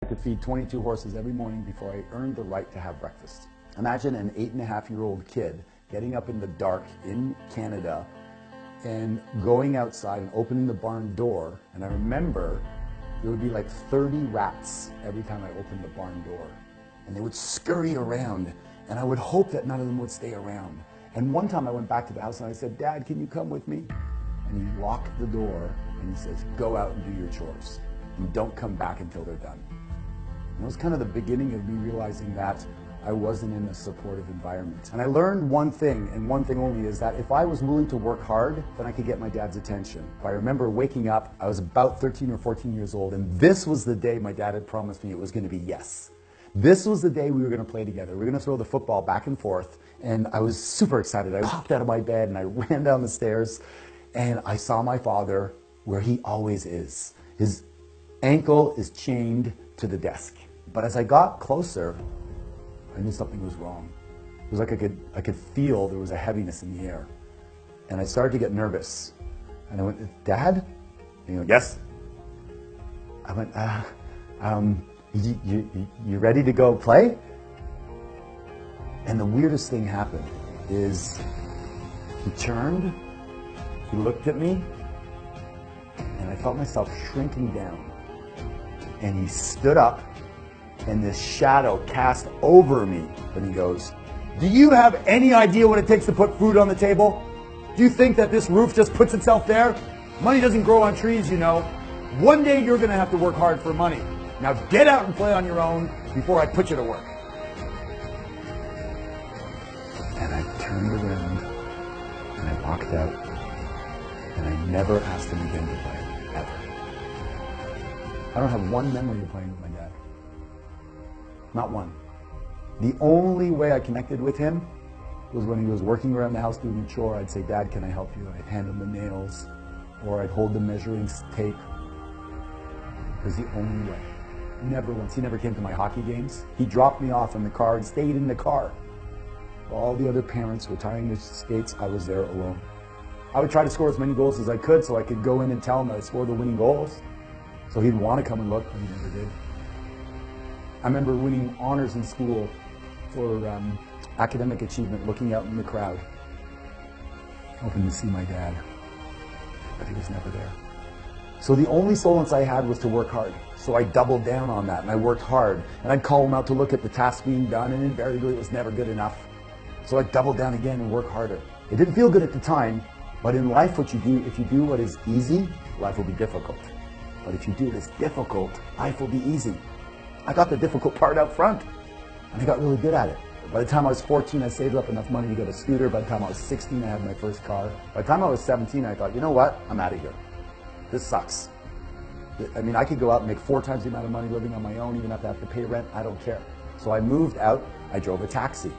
I could feed 22 horses every morning before I earned the right to have breakfast. Imagine an 8.5-year-old kid getting up in the dark in Canada and going outside and opening the barn door. And I remember there would be like 30 rats every time I opened the barn door. And they would scurry around, and I would hope that none of them would stay around. And one time I went back to the house and I said, "Dad, can you come with me?" And he locked the door and he says, "Go out and do your chores and don't come back until they're done." And it was kind of the beginning of me realizing that I wasn't in a supportive environment. And I learned one thing, and one thing only, is that if I was willing to work hard, then I could get my dad's attention. I remember waking up, I was about 13 or 14 years old, and this was the day my dad had promised me it was going to be yes. This was the day we were going to play together. We were going to throw the football back and forth, and I was super excited. I popped out of my bed and I ran down the stairs, and I saw my father where he always is. His ankle is chained to the desk. But as I got closer, I knew something was wrong. It was like I could feel there was a heaviness in the air. And I started to get nervous. And I went, "Dad?" And he went, "Yes." I went, you ready to go play?" And the weirdest thing happened is he turned, he looked at me, and I felt myself shrinking down. And he stood up, and this shadow cast over me. And he goes, "Do you have any idea what it takes to put food on the table? Do you think that this roof just puts itself there? Money doesn't grow on trees, you know. One day you're going to have to work hard for money. Now get out and play on your own before I put you to work." And I turned around and I walked out, and I never asked him again to play, ever. I don't have one memory of playing with my dad. Not one. The only way I connected with him was when he was working around the house doing a chore. I'd say, "Dad, can I help you?" I'd hand him the nails, or I'd hold the measuring tape. It was the only way. Never once. He never came to my hockey games. He dropped me off in the car and stayed in the car. While all the other parents were tying their skates, I was there alone. I would try to score as many goals as I could so I could go in and tell him that I scored the winning goals. So he'd want to come and look, but he never did. I remember winning honors in school for academic achievement, looking out in the crowd, hoping to see my dad, but he was never there. So the only solace I had was to work hard. So I doubled down on that, and I worked hard. And I'd call him out to look at the task being done, and invariably it was never good enough. So I doubled down again and worked harder. It didn't feel good at the time, but in life what you do, if you do what is easy, life will be difficult. But if you do what is difficult, life will be easy. I got the difficult part out front, and I got really good at it. By the time I was 14, I saved up enough money to get a scooter. By the time I was 16, I had my first car. By the time I was 17, I thought, you know what? I'm out of here. This sucks. I mean, I could go out and make 4 times the amount of money living on my own, even if I have to pay rent. I don't care. So I moved out. I drove a taxi.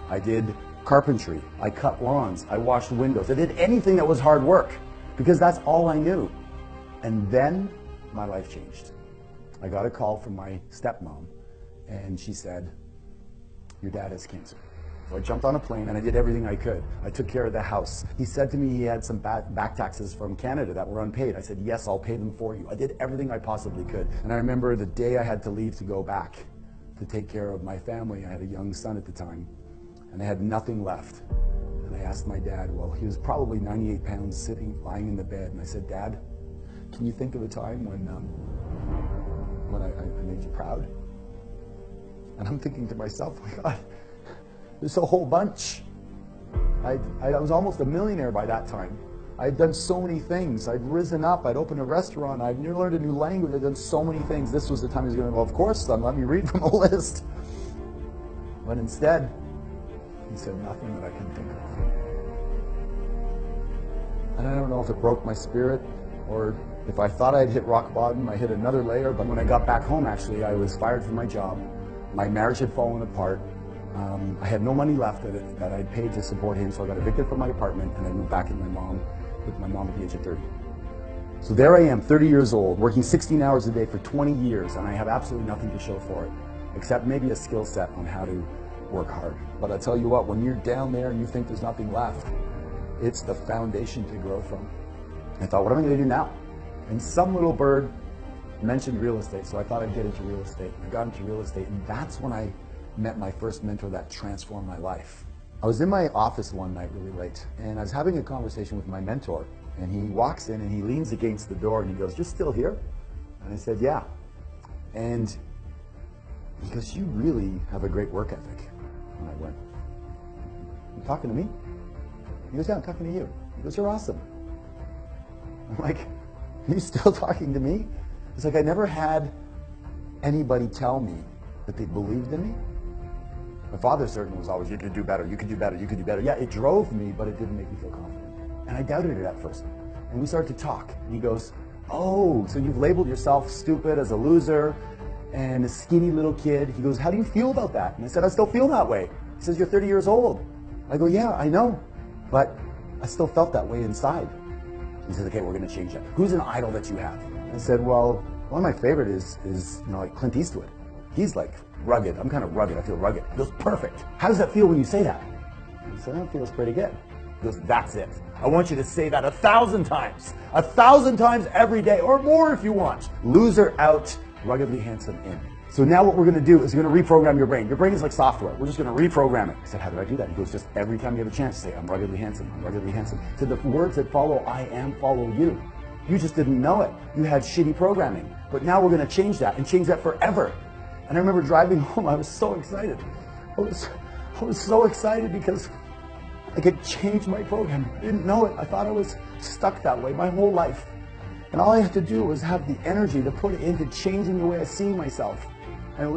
I did carpentry. I cut lawns. I washed windows. I did anything that was hard work because that's all I knew. And then my life changed. I got a call from my stepmom, and she said, "Your dad has cancer." So I jumped on a plane and I did everything I could. I took care of the house. He said to me he had some back taxes from Canada that were unpaid. I said, "Yes, I'll pay them for you." I did everything I possibly could. And I remember the day I had to leave to go back to take care of my family. I had a young son at the time, and I had nothing left. And I asked my dad, well, he was probably 98 pounds lying in the bed. And I said, "Dad, can you think of a time when I made you proud?" And I'm thinking to myself, my God, there's a whole bunch. I was almost a millionaire by that time. I'd done so many things. I'd risen up. I'd opened a restaurant. I'd learned a new language. I'd done so many things. This was the time he was going, "Well, of course, son, let me read from a list." But instead, he said nothing that I can think of. And I don't know if it broke my spirit or if I thought I'd hit rock bottom. I hit another layer. But when I got back home, actually, I was fired from my job. My marriage had fallen apart. I had no money left that I'd paid to support him, so I got evicted from my apartment, and I moved back with my mom at the age of 30. So there I am, 30 years old, working 16 hours a day for 20 years, and I have absolutely nothing to show for it, except maybe a skill set on how to work hard. But I tell you what, when you're down there and you think there's nothing left, it's the foundation to grow from. I thought, what am I going to do now? And some little bird mentioned real estate, so I thought I'd get into real estate. I got into real estate, and that's when I met my first mentor that transformed my life. I was in my office one night really late, and I was having a conversation with my mentor, and he walks in and he leans against the door and he goes, "You're still here?" And I said, "Yeah." And he goes, "You really have a great work ethic." And I went, "You talking to me?" He goes, "Yeah, I'm talking to you." He goes, "You're awesome." I'm like, "Are you still talking to me?" It's like I never had anybody tell me that they believed in me. My father certainly was always, "You could do better, you could do better, you could do better." Yeah, it drove me, but it didn't make me feel confident. And I doubted it at first. And we started to talk. And he goes, "Oh, so you've labeled yourself stupid, as a loser, and a skinny little kid." He goes, "How do you feel about that?" And I said, "I still feel that way." He says, "You're 30 years old." I go, "Yeah, I know, but I still felt that way inside." He says, "Okay, we're going to change that. Who's an idol that you have?" I said, "Well, one of my favorite is like Clint Eastwood. He's like rugged. I'm kind of rugged. I feel rugged." He goes, "Perfect. How does that feel when you say that?" I said, "That feels pretty good." He goes, "That's it. I want you to say that 1,000 times. 1,000 times every day, or more if you want. Loser out, ruggedly handsome in." So now what we're going to do is we're going to reprogram your brain. Your brain is like software. We're just going to reprogram it. I said, "How do I do that?" He goes, "Just every time you have a chance, say, 'I'm ruggedly handsome, I'm ruggedly handsome.'" He said, "The words that follow I am follow you. You just didn't know it. You had shitty programming. But now we're going to change that and change that forever." And I remember driving home, I was so excited. I was so excited because I could change my program. I didn't know it. I thought I was stuck that way my whole life. And all I had to do was have the energy to put it into changing the way I see myself. And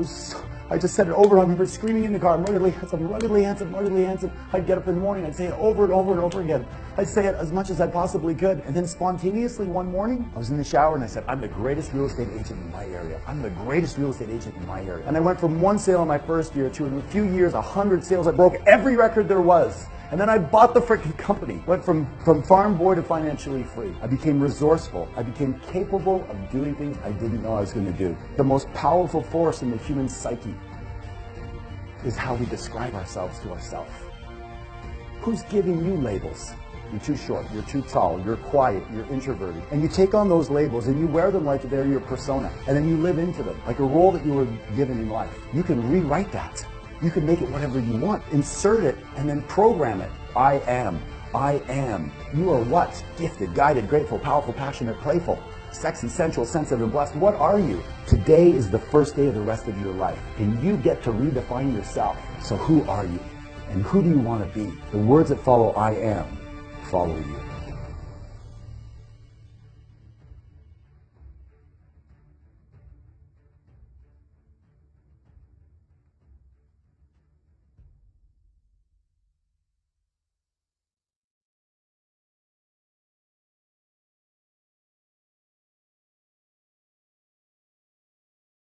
I just said it over. I remember screaming in the car, "I'm ruggedly handsome, ruggedly handsome, ruggedly handsome." I'd get up in the morning, I'd say it over and over and over again. I'd say it as much as I possibly could. And then spontaneously one morning, I was in the shower and I said, "I'm the greatest real estate agent in my area. I'm the greatest real estate agent in my area." And I went from one sale in my first year to, in a few years, 100 sales. I broke every record there was. And then I bought the freaking company. Went from farm boy to financially free. I became resourceful. I became capable of doing things I didn't know I was going to do. The most powerful force in the human psyche is how we describe ourselves to ourselves. Who's giving you labels? You're too short, you're too tall, you're quiet, you're introverted. And you take on those labels and you wear them like they're your persona. And then you live into them, like a role that you were given in life. You can rewrite that. You can make it whatever you want. Insert it and then program it. I am. I am. You are what? Gifted, guided, grateful, powerful, passionate, playful, sexy, sensual, sensitive, and blessed. What are you? Today is the first day of the rest of your life. And you get to redefine yourself. So who are you? And who do you want to be? The words that follow I am follow you.